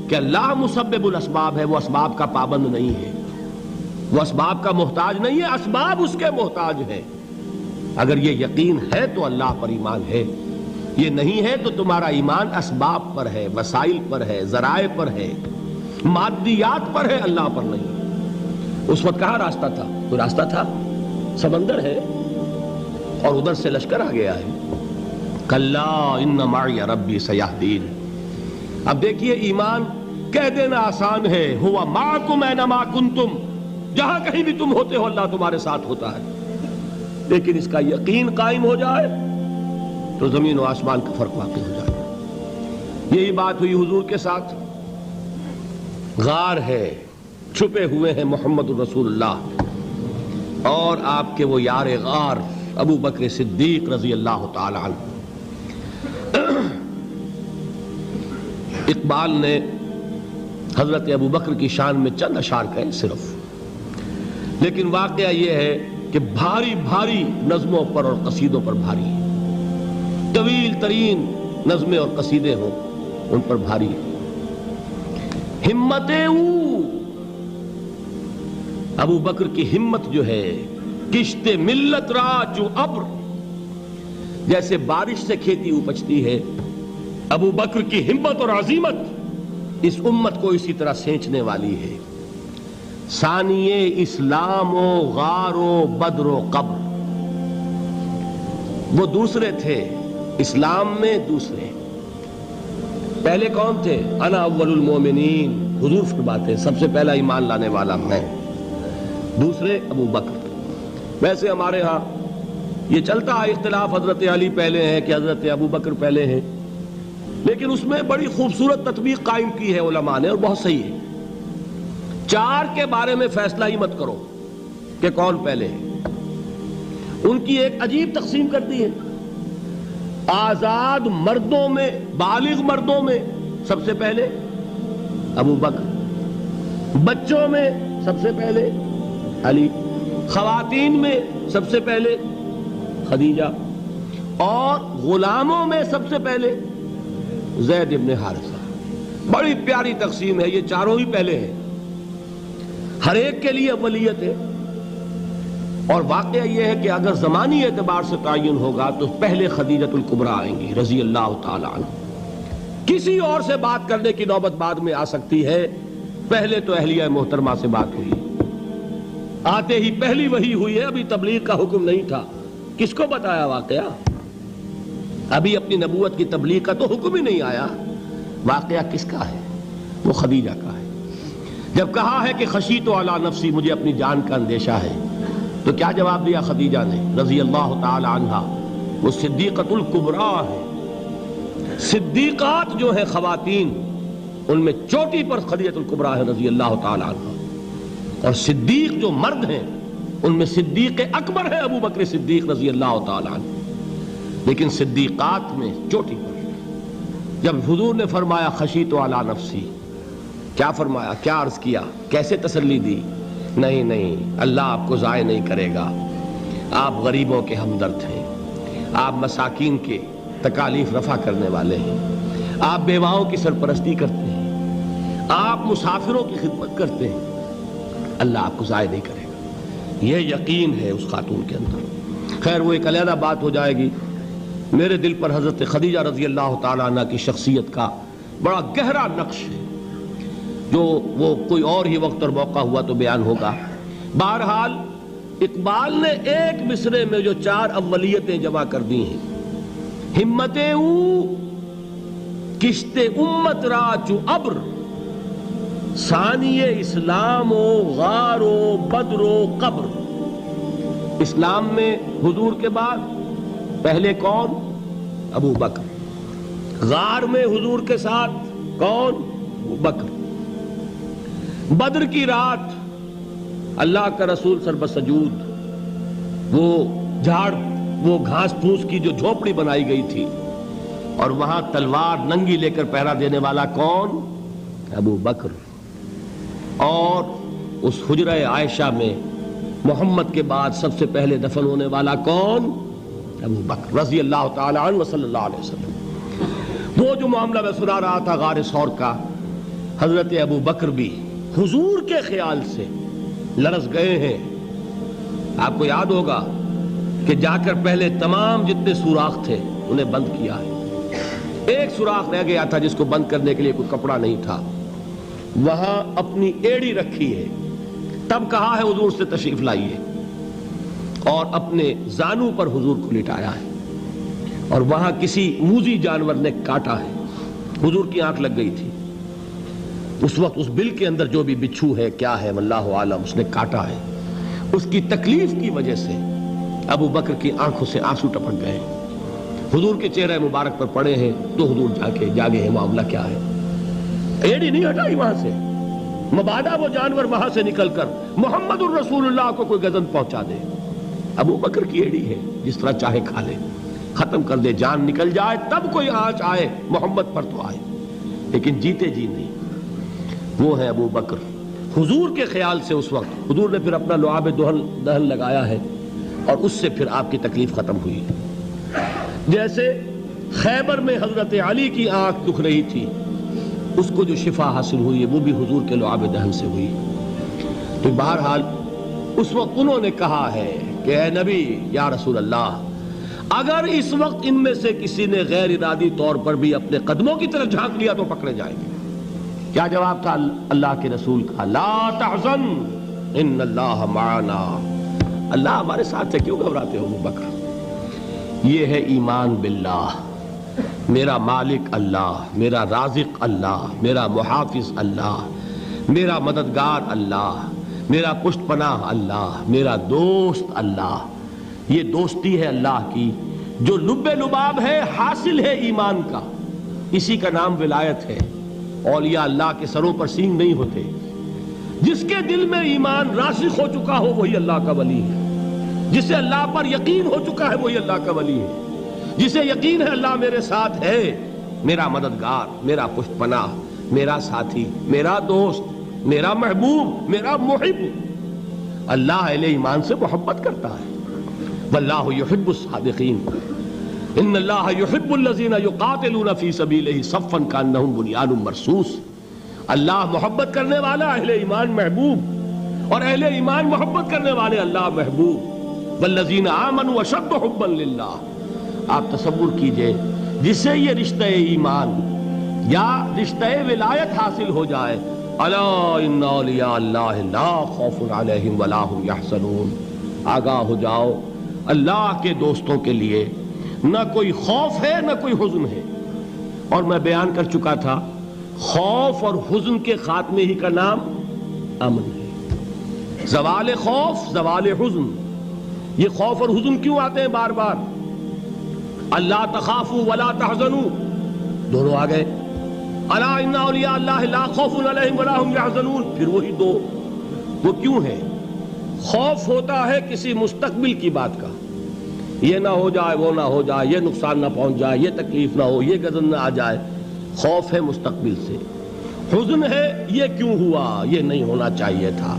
کہ اللہ مسبب الاسباب ہے، وہ اسباب کا پابند نہیں ہے، وہ اسباب کا محتاج نہیں ہے، اسباب اس کے محتاج ہیں۔ اگر یہ یقین ہے تو اللہ پر ایمان ہے، یہ نہیں ہے تو تمہارا ایمان اسباب پر ہے، وسائل پر ہے، ذرائع پر ہے، مادیات پر ہے، اللہ پر نہیں۔ اس وقت کہاں راستہ تھا؟ کوئی راستہ تھا؟ سمندر ہے اور ادھر سے لشکر آ گیا ہے۔ کلا ان معی ربی سیہدین۔ اب دیکھیے ایمان کہہ دینا آسان ہے، ہوا معکم اینما کنتم، جہاں کہیں بھی تم ہوتے ہو اللہ تمہارے ساتھ ہوتا ہے، لیکن اس کا یقین قائم ہو جائے تو زمین و آسمان کا فرق واقع ہو جائے۔ یہی بات ہوئی حضور کے ساتھ۔ غار ہے، چھپے ہوئے ہیں محمد الرسول اللہ اور آپ کے وہ یار غار ابو بکر صدیق رضی اللہ تعالی عنہ۔ اقبال نے حضرت ابو بکر کی شان میں چند اشعار کہے صرف، لیکن واقعہ یہ ہے کہ بھاری بھاری نظموں پر اور قصیدوں پر بھاری ہے، طویل ترین نظمیں اور قصیدے ہوں ان پر بھاری ہے۔ ہمتیں ابو بکر کی ہمت جو ہے، کشت ملت را جو ابر، جیسے بارش سے کھیتی اپجتی ہے، ابو بکر کی ہمت اور عزیمت اس امت کو اسی طرح سینچنے والی ہے۔ ثانیے اسلام و غار و بدر و قبر، وہ دوسرے تھے اسلام میں، دوسرے پہلے کون تھے؟ انا اول المومنین، حضور فرماتے ہیں سب سے پہلا ایمان لانے والا میں، دوسرے ابو بکر۔ ویسے ہمارے ہاں یہ چلتا ہے اختلاف، حضرت علی پہلے ہیں کہ حضرت ابو بکر پہلے ہیں، لیکن اس میں بڑی خوبصورت تطبیق قائم کی ہے علماء نے اور بہت صحیح ہے۔ چار کے بارے میں فیصلہ ہی مت کرو کہ کون پہلے ہے، ان کی ایک عجیب تقسیم کر دی ہے۔ آزاد مردوں میں، بالغ مردوں میں سب سے پہلے ابو بکر، بچوں میں سب سے پہلے علی، خواتین میں سب سے پہلے خدیجہ، اور غلاموں میں سب سے پہلے زید ابن حارثہ۔ بڑی پیاری تقسیم ہے، یہ چاروں ہی پہلے ہیں، ہر ایک کے لیے اولیت ہے۔ اور واقعہ یہ ہے کہ اگر زمانی اعتبار سے تعین ہوگا تو پہلے خدیجۃ الکبریٰ آئیں گی رضی اللہ تعالی عنہ، کسی اور سے بات کرنے کی نوبت بعد میں آ سکتی ہے، پہلے تو اہلیہ محترمہ سے بات ہوئی، آتے ہی پہلی وحی ہوئی ہے، ابھی تبلیغ کا حکم نہیں تھا۔ کس کو بتایا واقعہ؟ ابھی اپنی نبوت کی تبلیغ کا تو حکم ہی نہیں آیا۔ واقعہ کس کا ہے؟ وہ خدیجہ کا ہے۔ جب کہا ہے کہ خشیت علی نفسی، مجھے اپنی جان کا اندیشہ ہے، تو کیا جواب دیا خدیجہ نے رضی اللہ تعالی عنہا؟ وہ صدیقۃ الکبریٰ ہے۔ صدیقات جو ہیں خواتین، ان میں چوٹی پر خدیجۃ الکبریٰ ہے رضی اللہ تعالی عنہا، اور صدیق جو مرد ہیں ان میں صدیق اکبر ہے ابو بکر صدیق رضی اللہ تعالی عنہ، لیکن صدیقات میں چوٹی پر۔ جب حضور نے فرمایا خشیت علی نفسی، کیا فرمایا؟ کیا عرض کیا؟ کیسے تسلی دی؟ نہیں، اللہ آپ کو ضائع نہیں کرے گا، آپ غریبوں کے ہمدرد ہیں، آپ مساکین کے تکالیف رفع کرنے والے ہیں، آپ بیواؤں کی سرپرستی کرتے ہیں، آپ مسافروں کی خدمت کرتے ہیں، اللہ آپ کو ضائع نہیں کرے گا۔ یہ یقین ہے اس خاتون کے اندر۔ خیر وہ ایک علیحدہ بات ہو جائے گی۔ میرے دل پر حضرت خدیجہ رضی اللہ تعالیٰ عنہ کی شخصیت کا بڑا گہرا نقش ہے، جو وہ کوئی اور ہی وقت اور موقع ہوا تو بیان ہوگا۔ بہرحال اقبال نے ایک مصرے میں جو چار اولیتیں جمع کر دی ہیں، ہمتیں کشت امت را چو ابر، ثانی اسلام و غار و بدر و قبر۔ اسلام میں حضور کے بعد پہلے کون؟ ابو بکر۔ غار میں حضور کے ساتھ کون؟ ابو بکر۔ بدر کی رات اللہ کا رسول سر بسجود، وہ جھاڑ، وہ گھاس پھوس کی جو جھوپڑی بنائی گئی تھی، اور وہاں تلوار ننگی لے کر پہرا دینے والا کون؟ ابو بکر۔ اور اس حجرہ عائشہ میں محمد کے بعد سب سے پہلے دفن ہونے والا کون؟ ابو بکر رضی اللہ تعالی عنہ وصلی اللہ علیہ وسلم۔ وہ جو معاملہ میں سنا رہا تھا غار ثور کا، حضرت ابو بکر بھی حضور کے خیال سے لرز گئے ہیں. آپ کو یاد ہوگا کہ جا کر پہلے تمام جتنے سوراخ تھے انہیں بند کیا ہے. ایک سوراخ رہ گیا تھا جس کو بند کرنے کے لیے کوئی کپڑا نہیں تھا. وہاں اپنی ایڑی رکھی ہے. تب کہا ہے حضور سے تشریف لائیے, اور اپنے زانو پر حضور کو لٹایا ہے. اور وہاں کسی موذی جانور نے کاٹا ہے. حضور کی آنکھ لگ گئی تھی. اس وقت اس بل کے اندر جو بھی بچھو ہے کیا ہے واللہ عالم, اس نے کاٹا ہے. اس کی تکلیف کی وجہ سے ابو بکر کی آنکھوں سے آنسو ٹپک گئے. حضور کے چہرے مبارک پر پڑے ہیں تو حضور جاگے ہیں, معاملہ کیا ہے. ایڑی نہیں ہٹائی وہاں سے, مبادا وہ جانور وہاں سے نکل کر محمد الرسول اللہ کو کوئی گزن پہنچا دے. ابو بکر کی ایڑی ہے, جس طرح چاہے کھا لے, ختم کر دے, جان نکل جائے تب کوئی آنچ آئے محمد پر تو آئے, لیکن جیتے جی نہیں. وہ ہے ابو بکر. حضور کے خیال سے اس وقت حضور نے پھر اپنا لعاب دہن لگایا ہے, اور اس سے پھر آپ کی تکلیف ختم ہوئی. جیسے خیبر میں حضرت علی کی آنکھ دکھ رہی تھی, اس کو جو شفا حاصل ہوئی ہے وہ بھی حضور کے لعاب دہن سے ہوئی. تو بہرحال اس وقت انہوں نے کہا ہے کہ اے نبی یا رسول اللہ, اگر اس وقت ان میں سے کسی نے غیر ارادی طور پر بھی اپنے قدموں کی طرف جھانک لیا تو پکڑے جائیں گے. کیا جواب تھا اللہ کے رسول کا؟ لا تحزن ان اللہ معنا. اللہ ہمارے ساتھ ہے, کیوں گھبراتے ہو ابو بکر. یہ ہے ایمان باللہ. میرا مالک اللہ, میرا رازق اللہ, میرا محافظ اللہ, میرا مددگار اللہ, میرا پشت پناہ اللہ, میرا دوست اللہ. یہ دوستی ہے اللہ کی جو لب لباب ہے, حاصل ہے ایمان کا. اسی کا نام ولایت ہے. اولیاء اللہ کے سروں پر سینگ نہیں ہوتے. جس کے دل میں ایمان راسخ ہو چکا ہو وہی اللہ کا ولی ہے. جسے اللہ پر یقین ہو چکا ہے وہی اللہ کا ولی ہے. جسے یقین ہے اللہ میرے ساتھ ہے, میرا مددگار, میرا پشت پناہ, میرا ساتھی, میرا دوست, میرا محبوب, میرا محب. اللہ اہل ایمان سے محبت کرتا ہے. واللہ یحب الصادقین. ان اللہ یحب الذین یقاتلون فی سبیلہ صفا کانہم بنیان مرصوص. اللہ محبت کرنے والا, اہل ایمان محبوب, اور اہل ایمان محبت کرنے والے اللہ محبوب. والذین آمنوا اشد حبا للہ. آپ تصور کیجئے جسے یہ رشتہ ایمان یا رشتہ ولایت حاصل ہو جائے, الا ان اولیاء اللہ لا خوف علیہم ولا هم یحزنون. آگاہ ہو جاؤ, اللہ کے دوستوں کے لیے نہ کوئی خوف ہے نہ کوئی حزن ہے. اور میں بیان کر چکا تھا, خوف اور حزن کے خاتمے ہی کا نام امن ہے. زوال خوف, زوال حزن. یہ خوف اور حزن کیوں آتے ہیں بار بار؟ اللہ تخافوا ولا تحزنوا, دونوں آ گئے. الا ان اولیاء اللہ لا خوف علیہم ولا هم یحزنون, پھر وہی دو. وہ کیوں ہے؟ خوف ہوتا ہے کسی مستقبل کی بات کا, یہ نہ ہو جائے, وہ نہ ہو جائے, یہ نقصان نہ پہنچ جائے, یہ تکلیف نہ ہو, یہ غضب نہ آ جائے. خوف ہے مستقبل سے. حزن ہے یہ کیوں ہوا, یہ نہیں ہونا چاہیے تھا,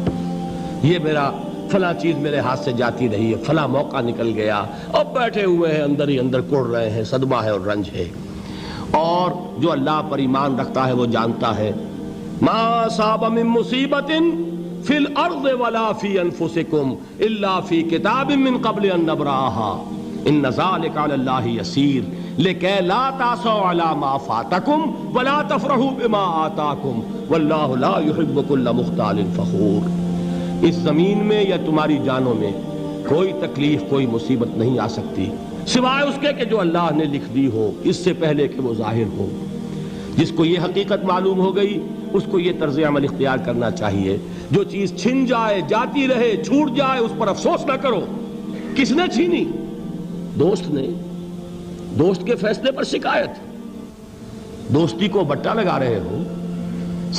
یہ میرا فلاں چیز میرے ہاتھ سے جاتی رہی ہے, فلاں موقع نکل گیا, اب بیٹھے ہوئے ہیں اندر ہی اندر کڑ رہے ہیں, صدمہ ہے اور رنج ہے. اور جو اللہ پر ایمان رکھتا ہے وہ جانتا ہے ما اصاب من مصیبت فی الارض ولا فی انفسکم الا فی کتاب من قبل ان نبرأها ان ذلک علی اللہ یسیر لکی لا تعصوا علی ما فاتکم ولا تفرحوا بما آتاکم واللہ لا یحب کل مختال فخور. اس زمین میں یا تمہاری جانوں میں کوئی تکلیف, کوئی مصیبت نہیں آ سکتی سوائے اس کے کہ جو اللہ نے لکھ دی ہو, اس سے پہلے کہ وہ ظاہر ہو. جس کو یہ حقیقت معلوم ہو گئی اس کو یہ طرز عمل اختیار کرنا چاہیے. جو چیز چھن جائے, جاتی رہے, چھوٹ جائے, اس پر افسوس نہ کرو. کس نے چھینی؟ دوست نے. دوست کے فیصلے پر شکایت. دوستی کو بٹا لگا رہے ہو,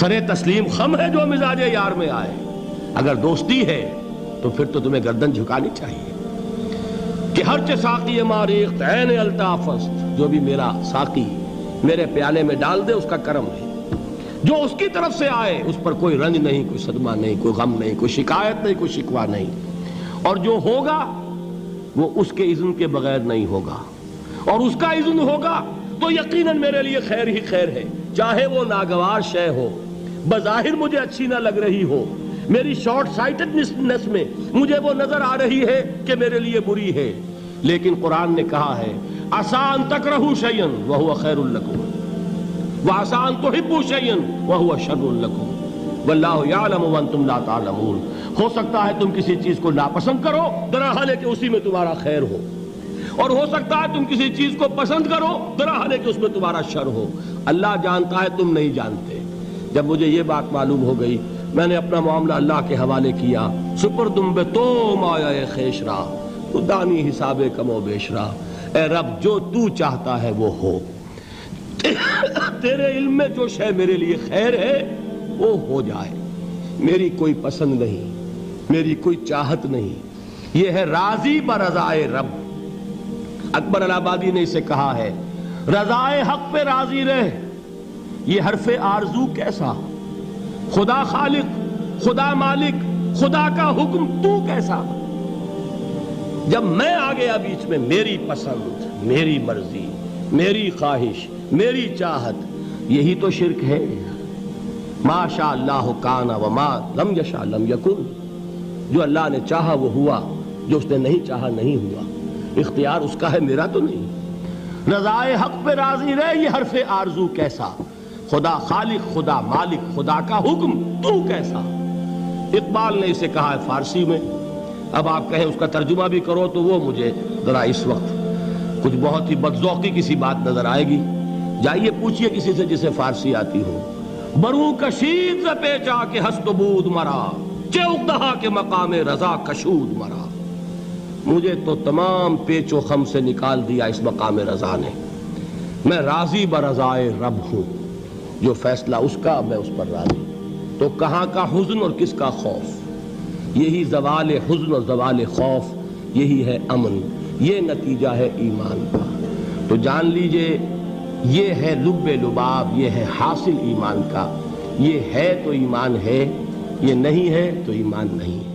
سرے تسلیم خم ہے جو مزاج یار میں آئے. اگر دوستی ہے تو پھر تو تمہیں گردن جھکانی چاہیے کہ ہر چہ ساقی ماریخت عین الطافست, جو بھی میرا ساقی میرے پیالے میں ڈال دے اس کا کرم ہے. جو اس کی طرف سے آئے اس پر کوئی رنج نہیں, کوئی صدمہ نہیں, کوئی غم نہیں, کوئی شکایت نہیں, کوئی شکوہ نہیں. اور جو ہوگا وہ اس کے اذن کے بغیر نہیں ہوگا, اور اس کا اذن ہوگا تو یقیناً میرے لیے خیر ہی خیر ہے, چاہے وہ ناگوار شے ہو, بظاہر مجھے اچھی نہ لگ رہی ہو، میری شارٹ سائٹڈنس میں مجھے وہ نظر آ رہی ہے کہ میرے لیے بری ہے، لیکن قرآن نے کہا ہے عسیٰ ان تکرہوا شیئا وہو خیر لکم وعسیٰ ان تحبوا شیئا وہو شر لکم واللہ یعلم وانتم لا تعلمون۔ ہو سکتا ہے تم کسی چیز کو ناپسند کرو درحال ہے کہ اسی میں تمہارا خیر ہو، اور ہو سکتا ہے تم کسی چیز کو پسند کرو درحال ہے کہ اس میں تمہارا شر ہو۔ اللہ جانتا ہے، تم نہیں جانتے۔ جب مجھے یہ بات معلوم ہو گئی، میں نے اپنا معاملہ اللہ کے حوالے کیا۔ سپردم بے تو مایا خیش را تو دانی حساب کم و بیش را، اے رب جو تو چاہتا ہے وہ ہو، تیرے علم میں جو شے میرے لیے خیر ہے وہ ہو جائے، میری کوئی پسند نہیں، میری کوئی چاہت نہیں، یہ ہے راضی برضائے رب۔ اکبر الہ آبادی نے اسے کہا ہے رضائے حق پہ راضی رہ، یہ حرف آرزو کیسا، خدا خالق، خدا مالک، خدا کا حکم تو کیسا۔ جب میں آ گیا بیچ میں، میری پسند، میری مرضی، میری خواہش، میری چاہت، یہی تو شرک ہے۔ ما شاء اللہ کان وما لم یشاء لم یکن، جو اللہ نے چاہا وہ ہوا، جو اس نے نہیں چاہا نہیں ہوا، اختیار اس کا ہے، میرا تو نہیں۔ رضائے حق پہ راضی رہ، یہ حرف آرزو کیسا، خدا خالق، خدا مالک، خدا کا حکم تو کیسا۔ اقبال نے اسے کہا ہے فارسی میں، اب آپ کہیں اس کا ترجمہ بھی کرو تو وہ مجھے ذرا اس وقت کچھ بہت ہی بدذوقی کسی بات نظر آئے گی۔ جائیے پوچھئے کسی سے جسے فارسی آتی ہو، برو کشید ز پیچا کے ہست و بود مرا، چے اقدہا کے مقام رضا کشود مرا۔ مجھے تو تمام پیچ و خم سے نکال دیا اس مقام رضا نے، میں راضی برضائے رب ہوں، جو فیصلہ اس کا میں اس پر راضی۔ تو کہاں کا حزن اور کس کا خوف، یہی زوال حزن اور زوال خوف، یہی ہے امن، یہ نتیجہ ہے ایمان کا۔ تو جان لیجئے یہ ہے لب لباب، یہ ہے حاصل ایمان کا، یہ ہے تو ایمان ہے، یہ نہیں ہے تو ایمان نہیں ہے۔